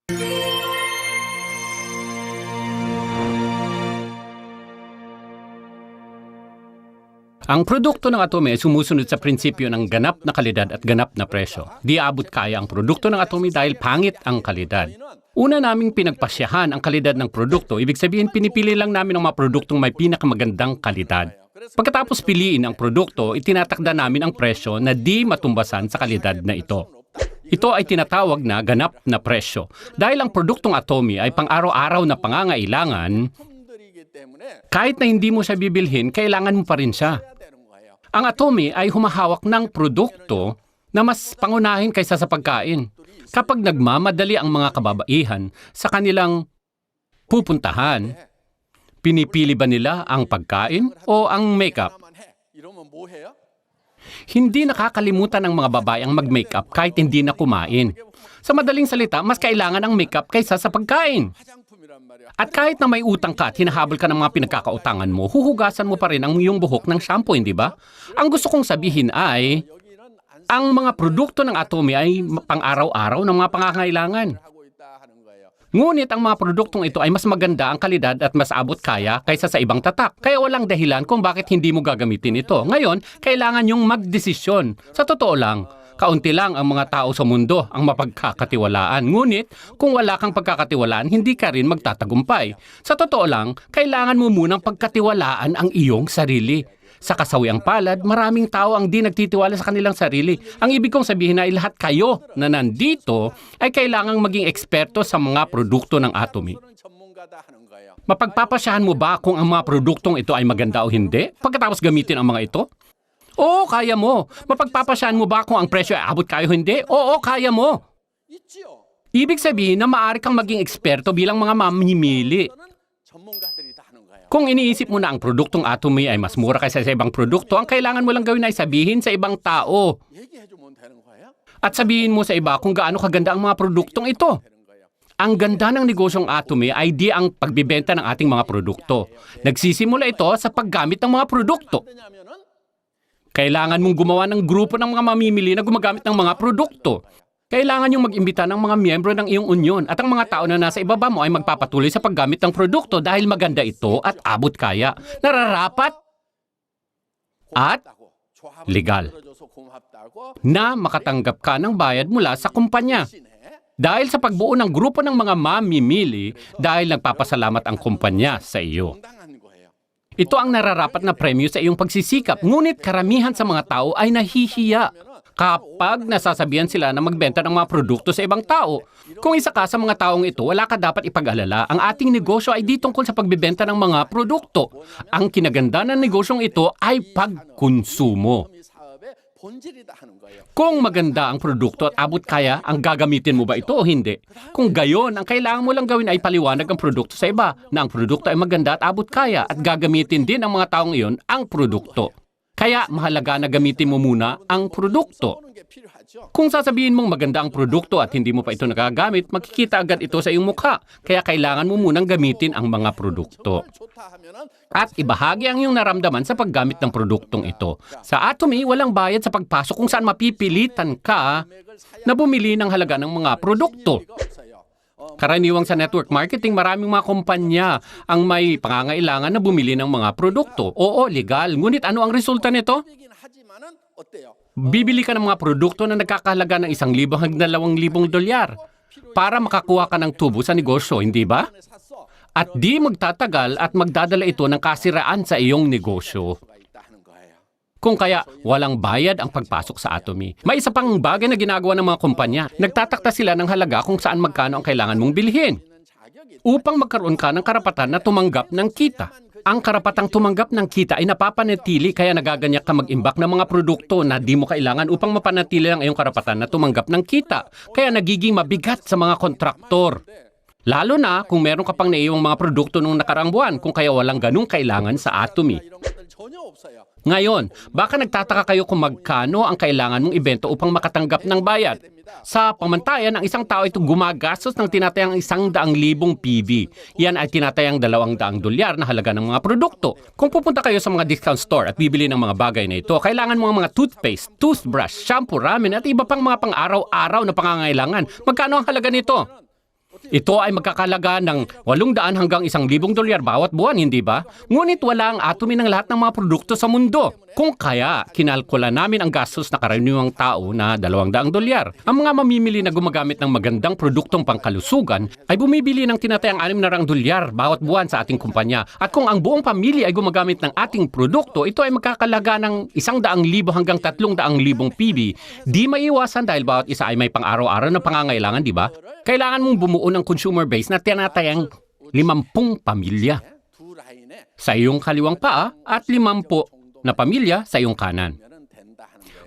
Ang produkto ng Atomy ay sumusunod sa prinsipyo ng ganap na kalidad at ganap na presyo. Di abot kaya ang produkto ng Atomy dahil pangit ang kalidad. Una naming pinagpasyahan ang kalidad ng produkto, ibig sabihin pinipili lang namin ang mga produktong may pinakamagandang kalidad. Pagkatapos piliin ang produkto, itinatakda namin ang presyo na di matumbasan sa kalidad na ito. Ito ay tinatawag na ganap na presyo. Dahil ang produktong Atomy ay pang-araw-araw na pangangailangan, kahit na hindi mo siya bibilhin, kailangan mo pa rin siya. Ang Atomy ay humahawak ng produkto na mas pangunahin kaysa sa pagkain. Kapag nagmamadali ang mga kababaihan sa kanilang pupuntahan, pinipili ba nila ang pagkain o ang makeup? Hindi nakakalimutan ng mga babae ang mag-makeup kahit hindi na kumain. Sa madaling salita, mas kailangan ang makeup kaysa sa pagkain. At kahit na may utang ka at hinahabol ka ng mga pinagkakautangan mo, huhugasan mo pa rin ang iyong buhok ng shampoo, hindi ba? Ang gusto kong sabihin ay, ang mga produkto ng Atomy ay pang-araw-araw ng mga pangangailangan. Ngunit ang mga produktong ito ay mas maganda ang kalidad at mas abot kaya kaysa sa ibang tatak. Kaya walang dahilan kung bakit hindi mo gagamitin ito. Ngayon, kailangan yung magdesisyon. Sa totoo lang, kaunti lang ang mga tao sa mundo ang mapagkakatiwalaan. Ngunit, kung wala kang pagkakatiwalaan, hindi ka rin magtatagumpay. Sa totoo lang, kailangan mo munang pagkatiwalaan ang iyong sarili. Sa kasawiang palad, maraming tao ang di nagtitiwala sa kanilang sarili. Ang ibig kong sabihin ay lahat kayo na nandito ay kailangang maging eksperto sa mga produkto ng Atomy. Mapagpapasyahan mo ba kung ang mga produktong ito ay maganda o hindi pagkatapos gamitin ang mga ito? Oo, kaya mo. Mapagpapasyahan mo ba kung ang presyo ay abot kayo hindi? Oo, kaya mo. Ibig sabihin na maaari kang maging eksperto bilang mga mamimili. Kung iniisip mo na ang produktong Atomy ay mas mura kaysa sa ibang produkto, ang kailangan mo lang gawin ay sabihin sa ibang tao. At sabihin mo sa iba kung gaano kaganda ang mga produktong ito. Ang ganda ng negosyong Atomy ay di ang pagbibenta ng ating mga produkto. Nagsisimula ito sa paggamit ng mga produkto. Kailangan mong gumawa ng grupo ng mga mamimili na gumagamit ng mga produkto. Kailangan yung mag-imbita ng mga miyembro ng iyong unyon at ang mga tao na nasa ibaba mo ay magpapatuloy sa paggamit ng produkto dahil maganda ito at abot kaya, nararapat at legal na makatanggap ka ng bayad mula sa kumpanya. Dahil sa pagbuo ng grupo ng mga mamimili dahil nagpapasalamat ang kumpanya sa iyo. Ito ang nararapat na premyo sa iyong pagsisikap, ngunit karamihan sa mga tao ay nahihiya kapag nasasabihan sila na magbenta ng mga produkto sa ibang tao. Kung isa ka sa mga taong ito, wala ka dapat ipag-alala. Ang ating negosyo ay di tungkol sa pagbibenta ng mga produkto. Ang kinaganda ng negosyong ito ay pagkonsumo. Kung maganda ang produkto at abot kaya, ang gagamitin mo ba ito o hindi? Kung gayon, ang kailangan mo lang gawin ay paliwanag ang produkto sa iba, na ang produkto ay maganda at abot kaya at gagamitin din ng mga taong iyon ang produkto. Kaya mahalaga na gamitin mo muna ang produkto. Kung sasabihin mong maganda ang produkto at hindi mo pa ito nagagamit, makikita agad ito sa iyong mukha. Kaya kailangan mo munang gamitin ang mga produkto. At ibahagi ang iyong naramdaman sa paggamit ng produktong ito. Sa Atomy, walang bayad sa pagpasok kung saan mapipilitan ka na bumili ng halaga ng mga produkto. Karaniwang sa network marketing, maraming mga kumpanya ang may pangangailangan na bumili ng mga produkto. Oo, legal. Ngunit ano ang resulta nito? Bibili ka ng mga produkto na nagkakahalaga ng $1,000 hanggang $2,000 para makakuha ka ng tubo sa negosyo, hindi ba? At di magtatagal at magdadala ito ng kasiraan sa iyong negosyo. Kung kaya walang bayad ang pagpasok sa Atomy. May isa pang bagay na ginagawa ng mga kumpanya. Nagtatakda sila ng halaga kung saan magkano ang kailangan mong bilhin upang magkaroon ka ng karapatan na tumanggap ng kita. Ang karapatang tumanggap ng kita ay napapanatili kaya nagaganyak ka mag-imbak ng mga produkto na di mo kailangan upang mapanatili ang iyong karapatan na tumanggap ng kita. Kaya nagiging mabigat sa mga kontraktor. Lalo na kung meron ka pang naiiwang mga produkto nung nakaraang buwan kung kaya walang ganung kailangan sa Atomy. Ngayon, baka nagtataka kayo kung magkano ang kailangan mong ibenta upang makatanggap ng bayad. Sa pamantayan, ang isang tao ito gumagastos ng tinatayang 100,000 PV. Yan ay tinatayang $200 na halaga ng mga produkto. Kung pupunta kayo sa mga discount store at bibili ng mga bagay na ito, kailangan mo ang mga toothpaste, toothbrush, shampoo, ramen at iba pang mga pang-araw-araw na pangangailangan. Magkano ang halaga nito? Ito ay magkakalaga ng 800 hanggang $1,000 bawat buwan, hindi ba? Ngunit wala ang atomy ng lahat ng mga produkto sa mundo. Kung kaya, kinalkula namin ang gastos na karaniwang tao na $200. Ang mga mamimili na gumagamit ng magandang produktong pangkalusugan ay bumibili ng tinatayang $600 bawat buwan sa ating kumpanya. At kung ang buong pamilya ay gumagamit ng ating produkto, ito ay magkakalaga ng 100,000 hanggang 300,000 PB. Di maiwasan dahil bawat isa ay may pang-araw-araw na pangangailangan, di ba? Kailangan mong bumuo ng consumer base na tinatayang 50 pamilya sa iyong kaliwang paa at 50 na pamilya sa iyong kanan.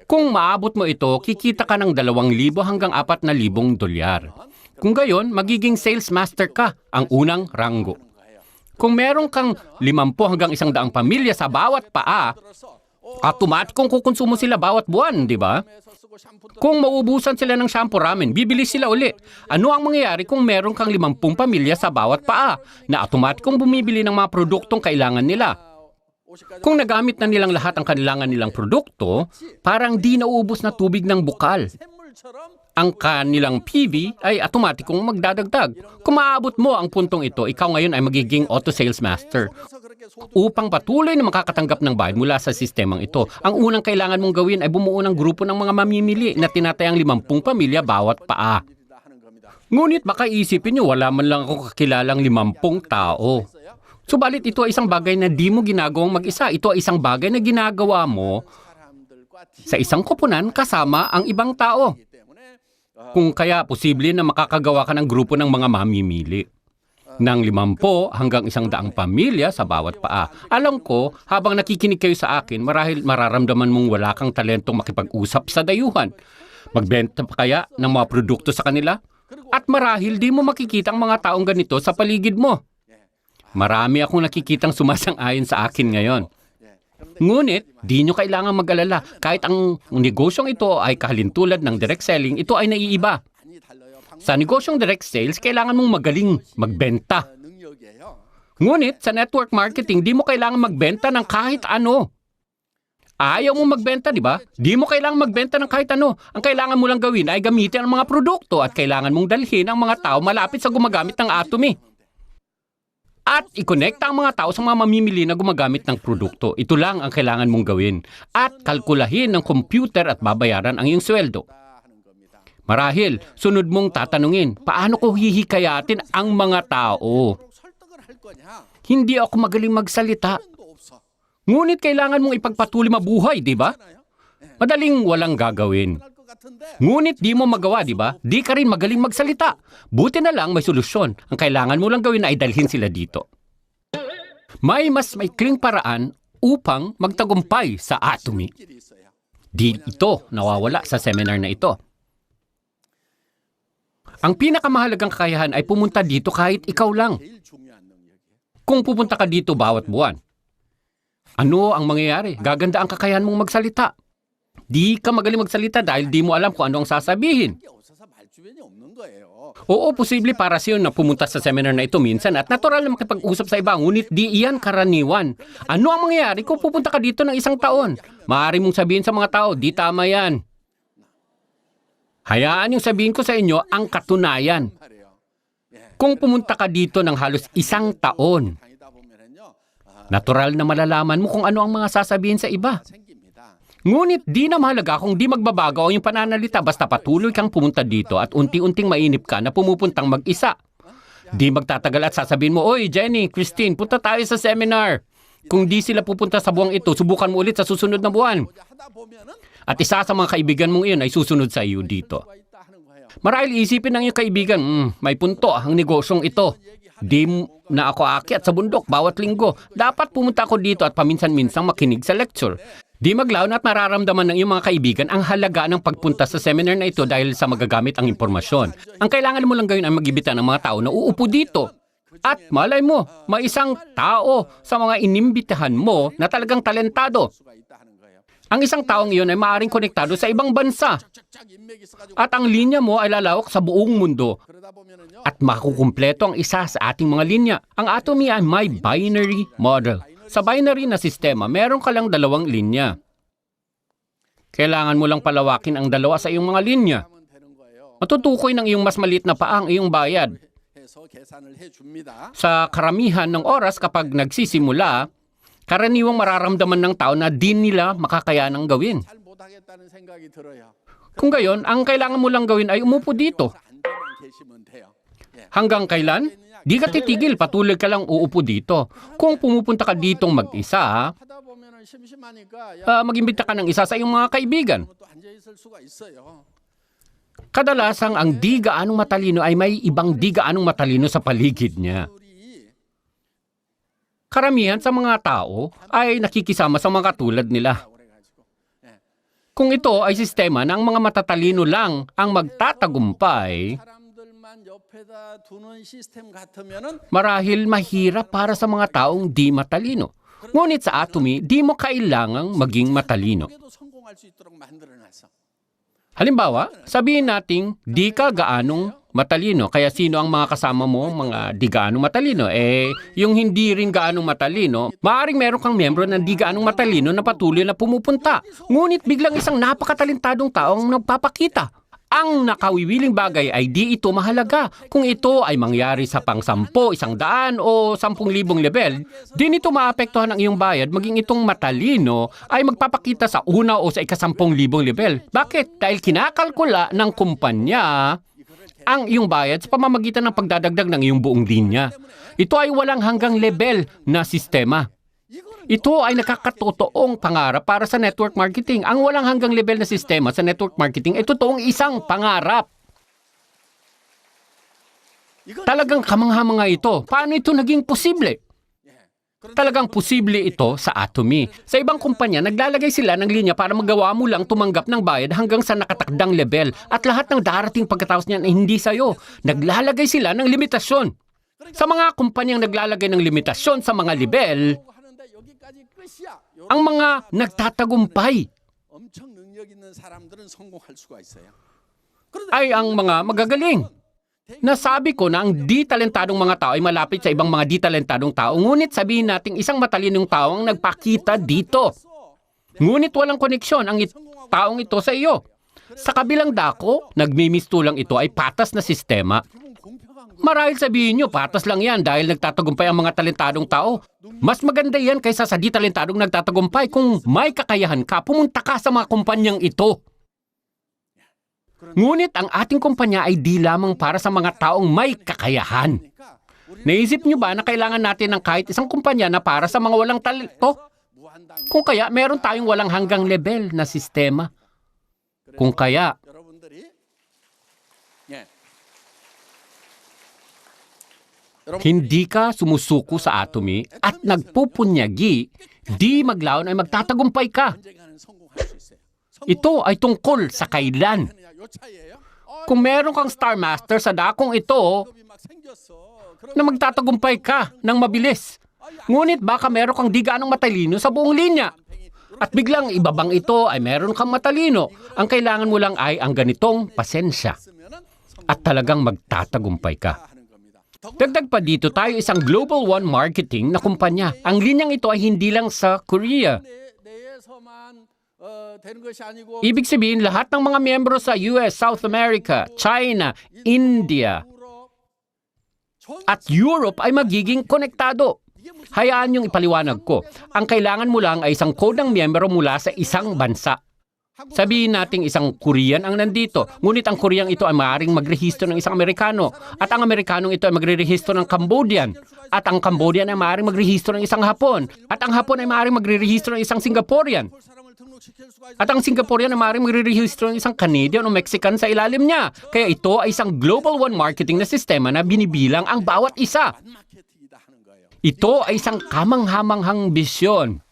Kung maabot mo ito, kikita ka ng $2,000 hanggang $4,000. Kung gayon, magiging sales master ka, ang unang ranggo. Kung meron kang 50 hanggang 100 pamilya sa bawat paa, automatikong kukonsumo sila bawat buwan, di ba? Kung mauubusan sila ng shampoo ramen, bibili sila uli. Ano ang mangyayari kung meron kang 50 pamilya sa bawat paa na automatikong bumibili ng mga produktong kailangan nila? Kung nagamit na nilang lahat ang kailangan nilang produkto, parang di nauubos na tubig ng bukal. Ang kanilang PV ay automatikong magdadagdag. Kung maaabot mo ang puntong ito, ikaw ngayon ay magiging auto sales master. Upang patuloy na makakatanggap ng bayad mula sa sistemang ito, ang unang kailangan mong gawin ay bumuo ng grupo ng mga mamimili na tinatayang 50 pamilya bawat paa. Ngunit baka isipin nyo, wala man lang ako kakilalang 50 tao. Subalit ito ay isang bagay na di mo ginagawang mag-isa. Ito ay isang bagay na ginagawa mo sa isang koponan kasama ang ibang tao. Kung kaya posible na makakagawa ka ng grupo ng mga mamimili ng 50 hanggang 100 pamilya sa bawat paa. Alam ko, habang nakikinig kayo sa akin, marahil mararamdaman mong wala kang talentong makipag-usap sa dayuhan. Magbenta pa kaya ng mga produkto sa kanila? At marahil di mo makikita ang mga taong ganito sa paligid mo. Marami akong nakikitang sumasang-ayon sa akin ngayon. Ngunit, di nyo kailangan mag-alala. Kahit ang negosyong ito ay kahalintulad ng direct selling, ito ay naiiba. Sa negosyong direct sales, kailangan mong magaling magbenta. Ngunit, sa network marketing, di mo kailangan magbenta ng kahit ano. Ayaw mo magbenta, di ba? Di mo kailangan magbenta ng kahit ano. Ang kailangan mo lang gawin ay gamitin ang mga produkto at kailangan mong dalhin ang mga tao malapit sa gumagamit ng atomy. At i-connecta ang mga tao sa mga mamimili na gumagamit ng produkto. Ito lang ang kailangan mong gawin. At kalkulahin ng computer at babayaran ang iyong sweldo. Marahil, sunod mong tatanungin, paano ko hihikayatin ang mga tao? Hindi ako magaling magsalita. Ngunit kailangan mong ipagpatuloy mabuhay, di ba? Madaling walang gagawin. Ngunit di mo magawa, di ba? Di ka rin magaling magsalita. Buti na lang may solusyon. Ang kailangan mo lang gawin ay dalhin sila dito. May mas maikling paraan upang magtagumpay sa atomy. Di ito nawawala sa seminar na ito. Ang pinakamahalagang kakayahan ay pumunta dito kahit ikaw lang. Kung pupunta ka dito bawat buwan, ano ang mangyayari? Gaganda ang kakayahan mong magsalita. Di ka magaling magsalita dahil di mo alam kung ano ang sasabihin. Oo, posible para siyo na pumunta sa seminar na ito minsan at natural na makipag-usap sa iba, ngunit di iyan karaniwan. Ano ang mangyayari kung pupunta ka dito ng 1 taon? Maaari mong sabihin sa mga tao, di tama yan. Hayaan yung sabihin ko sa inyo ang katunayan. Kung pumunta ka dito ng halos 1 taon, natural na malalaman mo kung ano ang mga sasabihin sa iba. Ngunit di na mahalaga kung di magbabago ang iyong pananalita basta patuloy kang pumunta dito at unti-unting mainip ka na pumupuntang mag-isa. Di magtatagal at sasabihin mo, "Oy, Jenny, Christine, punta tayo sa seminar." Kung di sila pupunta sa buwang ito, subukan mo ulit sa susunod na buwan. At isa sa mga kaibigan mong iyon ay susunod sa iyo dito. Marahil isipin ng iyong kaibigan, may punto ang negosyong ito. Di na ako aakyat sa bundok bawat linggo. Dapat pumunta ako dito at paminsan-minsang makinig sa lecture. Di maglaon at mararamdaman ng iyong mga kaibigan ang halaga ng pagpunta sa seminar na ito dahil sa magagamit ang impormasyon. Ang kailangan mo lang gawin ay mag-ibita ng mga tao na uupo dito. At malay mo, may isang tao sa mga inimbitahan mo na talagang talentado. Ang isang taong iyon ay maaaring konektado sa ibang bansa. At ang linya mo ay lalawak sa buong mundo. At makukumpleto ang isa sa ating mga linya. Ang atomy ay may binary model. Sa binary na sistema, meron ka lang 2 linya. Kailangan mo lang palawakin ang 2 sa iyong mga linya. Matutukoy ng iyong mas maliit na paa ang iyong bayad. Sa karamihan ng oras kapag nagsisimula, karaniwang mararamdaman ng tao na di nila makakayanang gawin. Kung gayon, ang kailangan mo lang gawin ay umupo dito. Hanggang kailan? Di ka titigil, patuloy ka lang uupo dito. Kung pumupunta ka ditong mag-isa, mag-imbita ka ng isa sa iyong mga kaibigan. Kadalasang ang di gaanong matalino ay may ibang di gaanong matalino sa paligid niya. Karamihan sa mga tao ay nakikisama sa mga katulad nila. Kung ito ay sistema ng mga matatalino lang ang magtatagumpay, marahil mahirap para sa mga taong di matalino. Ngunit sa Atomy, di mo kailangang maging matalino. Halimbawa, sabihin nating di ka gaanong matalino. Kaya sino ang mga kasama mo, mga di gaanong matalino? Yung hindi rin gaanong matalino, maaaring meron kang miyembro ng di gaanong matalino na patuloy na pumupunta. Ngunit biglang isang napakatalentadong taong nagpapakita. Ang nakawiwiling bagay ay di ito mahalaga. Kung ito ay mangyari sa pang-10, 100 o 10,000 level, di nito maapektuhan ang iyong bayad maging itong matalino ay magpapakita sa una o sa ika-10,000 level. Bakit? Dahil kinakalkula ng kumpanya ang iyong bayad sa pamamagitan ng pagdadagdag ng iyong buong linya. Ito ay walang hanggang level na sistema. Ito ay nakakatotoong pangarap para sa network marketing. Ang walang hanggang level na sistema sa network marketing ay totoong isang pangarap. Talagang kamangha-mangha ito. Paano ito naging posible? Talagang posible ito sa Atomy. Sa ibang kumpanya, naglalagay sila ng linya para magawa mo lang tumanggap ng bayad hanggang sa nakatakdang level. At lahat ng darating pagkatapos niyan ay hindi sa'yo. Naglalagay sila ng limitasyon. Sa mga kumpanyang naglalagay ng limitasyon sa mga level, ang mga nagtatagumpay ay ang mga magagaling. Nasabi ko na ang di-talentadong mga tao ay malapit sa ibang mga di-talentadong tao. Ngunit sabihin natin isang matalinong tao ang nagpakita dito. Ngunit walang koneksyon ang taong ito sa iyo. Sa kabilang dako, nagmimistulang ito ay patas na sistema. Marahil sabihin nyo, patas lang yan dahil nagtatagumpay ang mga talentadong tao. Mas maganda yan kaysa sa di-talentadong nagtatagumpay. Kung may kakayahan ka, pumunta ka sa mga kumpanyang ito. Ngunit ang ating kumpanya ay di lamang para sa mga taong may kakayahan. Naisip nyo ba na kailangan natin ng kahit isang kumpanya na para sa mga walang talento? Kung kaya, meron tayong walang hanggang level na sistema. Kung kaya, hindi ka sumusuko sa Atomy at nagpupunyagi, di maglaon ay magtatagumpay ka. Ito ay tungkol sa kailan. Kung meron kang Star Master sa dakong ito, na magtatagumpay ka ng mabilis. Ngunit baka meron kang di gaanong matalino sa buong linya. At biglang ibabang ito ay meron kang matalino. Ang kailangan mo lang ay ang ganitong pasensya. At talagang magtatagumpay ka. Dagdag pa dito tayo isang Global One Marketing na kumpanya. Ang linyang ito ay hindi lang sa Korea. Ibig sabihin lahat ng mga miyembro sa US, South America, China, India, at Europe ay magiging konektado. Hayaan yung ipaliwanag ko. Ang kailangan mo lang ay isang kodang miyembro mula sa isang bansa. Sabihin nating isang Korean ang nandito, ngunit ang Korean ito ay maaaring magrehistro ng isang Amerikano, at ang Amerikanong ito ay magrerehistro ng Cambodian, at ang Cambodian ay maaaring magrehistro ng isang Hapon, at ang Hapon ay maaaring magrerehistro ng isang Singaporean, at ang Singaporean ay maaaring magrerehistro ng isang Canadian o Mexican sa ilalim niya. Kaya ito ay isang Global One Marketing na sistema na binibilang ang bawat isa. Ito ay isang kamanghamanghang bisyon.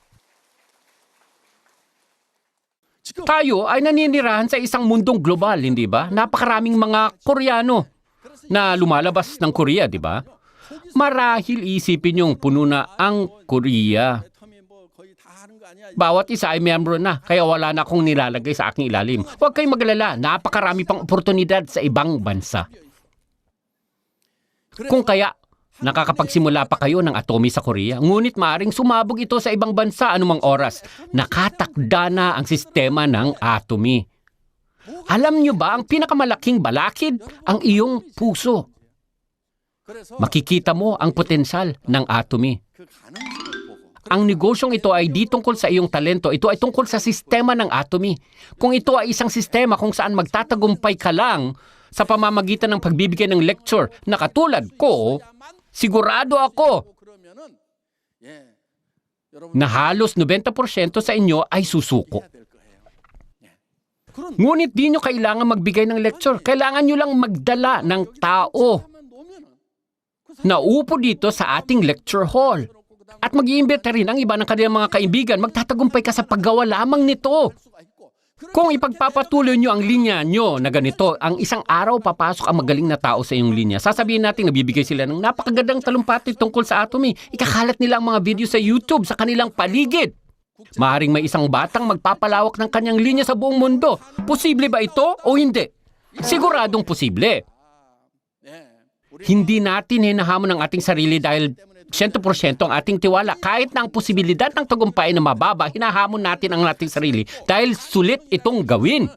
Tayo ay naninirahan sa isang mundong global, hindi ba? Napakaraming mga Koreano na lumalabas ng Korea, di ba? Marahil isipin yung puno na ang Korea. Bawat isa ay miyembro na, kaya wala na akong nilalagay sa aking ilalim. Huwag kayong magalala, napakarami pang oportunidad sa ibang bansa. Kung kaya, nakakapagsimula pa kayo ng Atomy sa Korea, ngunit maaring sumabog ito sa ibang bansa anumang oras. Nakatakda na ang sistema ng Atomy. Alam nyo ba ang pinakamalaking balakid? Ang iyong puso. makikita mo ang potensyal ng Atomy. Ang negosyong ito ay di tungkol sa iyong talento, ito ay tungkol sa sistema ng Atomy. Kung ito ay isang sistema kung saan magtatagumpay ka lang sa pamamagitan ng pagbibigay ng lecture na katulad ko, sigurado ako na halos 90% sa inyo ay susuko. Ngunit di nyo kailangan magbigay ng lecture. Kailangan nyo lang magdala ng tao na upo dito sa ating lecture hall. At mag-iimbita rin ang iba ng kanilang mga kaibigan. Magtatagumpay ka sa paggawa lamang nito. Kung ipagpapatuloy nyo ang linya nyo na ganito, ang isang araw papasok ang magaling na tao sa iyong linya. Sasabihin natin nabibigay sila ng napakagandang talumpati tungkol sa Atomy. Ikakalat nila ang mga video sa YouTube sa kanilang paligid. Maaaring may isang batang magpapalawak ng kanyang linya sa buong mundo. Posible ba ito o hindi? Siguradong posible. Hindi natin hinahamon ang ating sarili dahil 100% ang ating tiwala. Kahit na ang posibilidad ng tagumpay na mababa, hinahamon natin ang ating sarili dahil sulit itong gawin.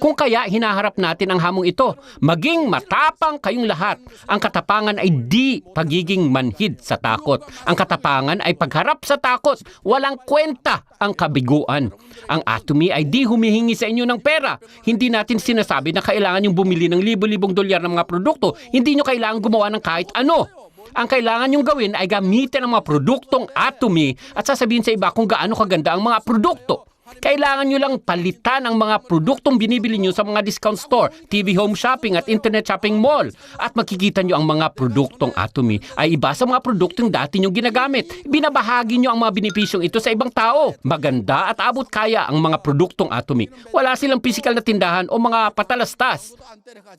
Kung kaya hinaharap natin ang hamong ito, maging matapang kayong lahat. Ang katapangan ay di pagiging manhid sa takot. Ang katapangan ay pagharap sa takot. Walang kwenta ang kabiguan. Ang Atomy ay di humihingi sa inyo ng pera. Hindi natin sinasabi na kailangan yung bumili ng libo-libong dolyar ng mga produkto. Hindi nyo kailangan gumawa ng kahit ano. Ang kailangan nyong gawin ay gamitin ang mga produktong Atomy at sasabihin sa iba kung gaano kaganda ang mga produkto. Kailangan nyo lang palitan ang mga produktong binibili nyo sa mga discount store, TV home shopping at internet shopping mall. At makikita nyo ang mga produktong Atomy ay iba sa mga produktong dati nyo ginagamit. Binabahagi nyo ang mga benepisyong ito sa ibang tao. Maganda at abot kaya ang mga produktong Atomy. Wala silang pisikal na tindahan o mga patalastas.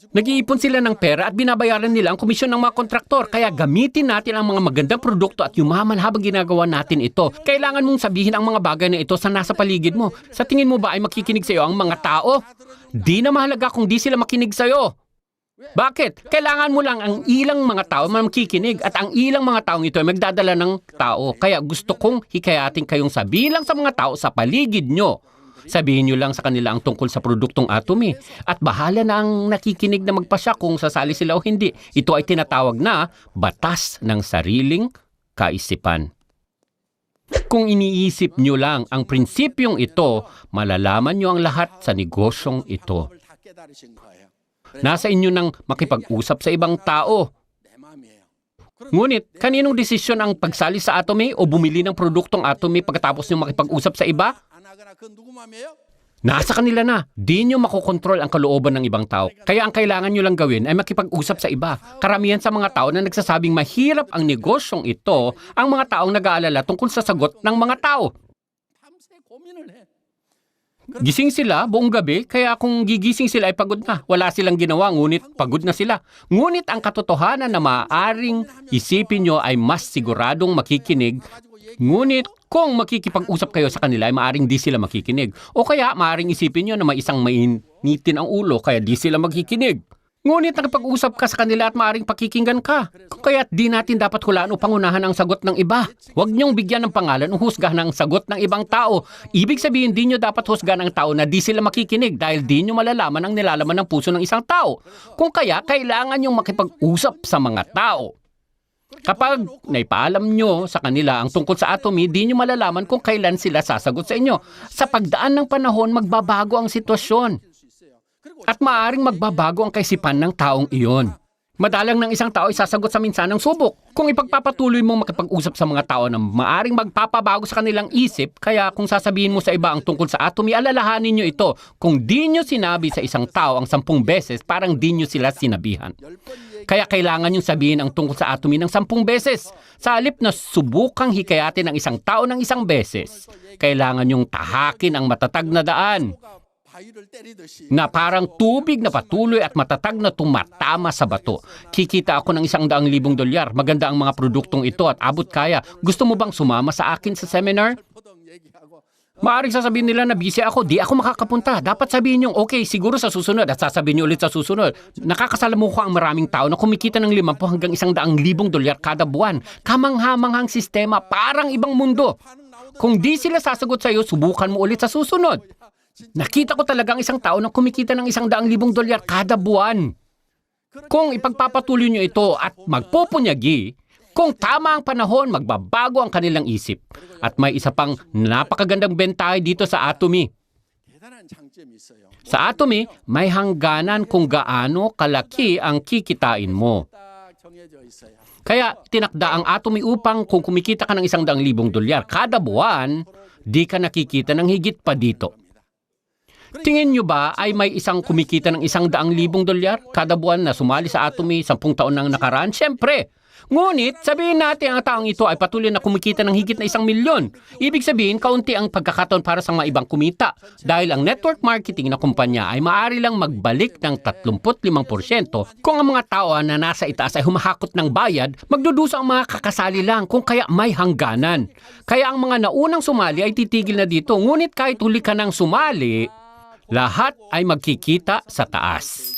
Nag-iipon sila ng pera at binabayaran nila ang komisyon ng mga kontraktor. Kaya gamitin natin ang mga magandang produkto at yumaman habang ginagawa natin ito. Kailangan mong sabihin ang mga bagay na ito sa nasa paligid mo. Sa tingin mo ba ay makikinig sa iyo ang mga tao? Di na mahalaga kung di sila makinig sa iyo. Bakit? Kailangan mo lang ang ilang mga tao na makikinig at ang ilang mga taong ito ay magdadala ng tao. Kaya gusto kong hikayatin kayong sabilang sa mga tao sa paligid nyo. Sabihin nyo lang sa kanila ang tungkol sa produktong Atomy at bahala na ang nakikinig na magpasya kung sasali sila o hindi. Ito ay tinatawag na batas ng sariling kaisipan. Kung iniisip nyo lang ang prinsipyong ito, malalaman nyo ang lahat sa negosyong ito. Nasa inyo nang makipag-usap sa ibang tao. Ngunit, kaninong desisyon ang pagsali sa Atomy o bumili ng produktong Atomy pagkatapos nyo makipag-usap sa iba? Nasa kanila na. Di nyo makokontrol ang kalooban ng ibang tao. Kaya ang kailangan nyo lang gawin ay makipag-usap sa iba. Karamihan sa mga tao na nagsasabing mahirap ang negosyong ito, ang mga taong nag-aalala tungkol sa sagot ng mga tao. Gising sila buong gabi, kaya kung gigising sila ay pagod na. Wala silang ginawa, ngunit pagod na sila. Ngunit ang katotohanan na maaaring isipin nyo ay mas siguradong makikinig. Ngunit kung makikipag-usap kayo sa kanila ay maaaring di sila makikinig. O kaya maaaring isipin nyo na may isang mainitin ang ulo kaya di sila makikinig. Ngunit nakipag-usap ka sa kanila at maaaring pakikinggan ka. Kaya di natin dapat hulaan o pangunahan ang sagot ng iba. Huwag niyong bigyan ng pangalan o husgahan ang sagot ng ibang tao. Ibig sabihin di nyo dapat husgahan ang tao na di sila makikinig dahil di nyo malalaman ang nilalaman ng puso ng isang tao. Kung kaya kailangan nyong makipag-usap sa mga tao. Kapag naipaalam nyo sa kanila ang tungkol sa Atomy, di nyo malalaman kung kailan sila sasagot sa inyo. Sa pagdaan ng panahon, magbabago ang sitwasyon. At maaaring magbabago ang kaisipan ng taong iyon. Madalang ng isang tao ay sasagot sa minsanang subok. Kung ipagpapatuloy mong makipag-usap sa mga tao na maaaring magpapabago sa kanilang isip, kaya kung sasabihin mo sa iba ang tungkol sa Atomy, alalahanin nyo ito. Kung di nyo sinabi sa isang tao ang 10 beses, parang di nyo sila sinabihan. Kaya kailangan nyo sabihin ang tungkol sa Atomy ng 10 beses. Sa halip na subukang hikayatin ang isang tao ng 1 beses, kailangan nyong tahakin ang matatag na daan na parang tubig na patuloy at matatag na tumatama sa bato. Kikita ako ng 100,000 dolyar. Maganda ang mga produktong ito at abot kaya. Gusto mo bang sumama sa akin sa seminar? Maaaring sasabihin nila na busy ako, di ako makakapunta. Dapat sabihin nyo, okay, siguro sa susunod. At sasabihin nyo ulit sa susunod. Nakakasalamuha ang maraming tao na kumikita ng 50 hanggang 100,000 dolyar kada buwan. Kamanghamanghang sistema, parang ibang mundo. Kung di sila sasagot sa iyo, subukan mo ulit sa susunod. Nakita ko talagang isang tao na kumikita ng 100,000 dolyar kada buwan. Kung ipagpapatuloy nyo ito at magpupunyagi, kung tama ang panahon, magbabago ang kanilang isip. At may isa pang napakagandang bentahe dito sa Atomy. Sa Atomy, may hangganan kung gaano kalaki ang kikitain mo. Kaya tinakda ang Atomy upang kung kumikita ka ng $100,000 kada buwan, di ka nakikita ng higit pa dito. Tingin nyo ba ay may isang kumikita ng $100,000 kada buwan na sumali sa Atomy 10 taon nang nakaraan? Siyempre! Ngunit, sabihin natin ang taong ito ay patuloy na kumikita ng higit na 1,000,000. Ibig sabihin, kaunti ang pagkakataon para sa mga ibang kumita. Dahil ang network marketing na kumpanya ay maaari lang magbalik ng 35% kung ang mga tao na nasa itaas ay humahakot ng bayad, magdudusa ang mga kakasali lang kung kaya may hangganan. Kaya ang mga naunang sumali ay titigil na dito. Ngunit kahit huli ka nang sumali, lahat ay magkikita sa taas.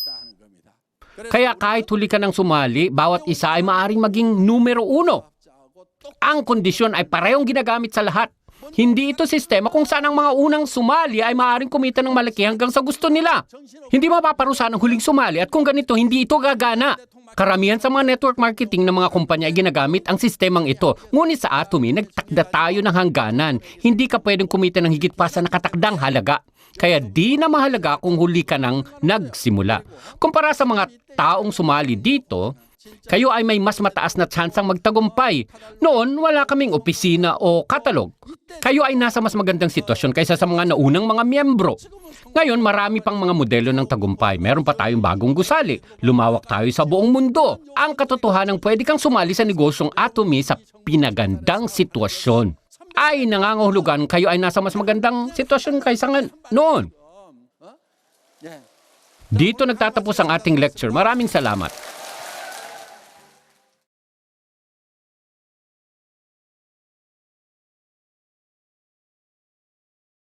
Kaya kahit huli ka ng sumali, bawat isa ay maaaring maging numero 1. Ang kondisyon ay parehong ginagamit sa lahat. Hindi ito sistema kung saan ang mga unang sumali ay maaaring kumita ng malaki hanggang sa gusto nila. Hindi mapaparusahan ang huling sumali at kung ganito, hindi ito gagana. Karamihan sa mga network marketing ng mga kumpanya ay ginagamit ang sistemang ito. Ngunit sa Atomy, nagtakda tayo ng hangganan. Hindi ka pwedeng kumita ng higit pa sa nakatakdang halaga. Kaya di na mahalaga kung huli ka nang nagsimula. Kumpara sa mga taong sumali dito, kayo ay may mas mataas na tsansang magtagumpay. Noon, wala kaming opisina o katalog. Kayo ay nasa mas magandang sitwasyon kaysa sa mga naunang mga miyembro. Ngayon, marami pang mga modelo ng tagumpay. Meron pa tayong bagong gusali. Lumawak tayo sa buong mundo. Ang katotohanan, pwede kang sumali sa negosyong Atomy sa pinagandang sitwasyon. Ay nangangahulugan kayo ay nasa mas magandang sitwasyon kaysa noon. Dito nagtatapos ang ating lecture. Maraming salamat.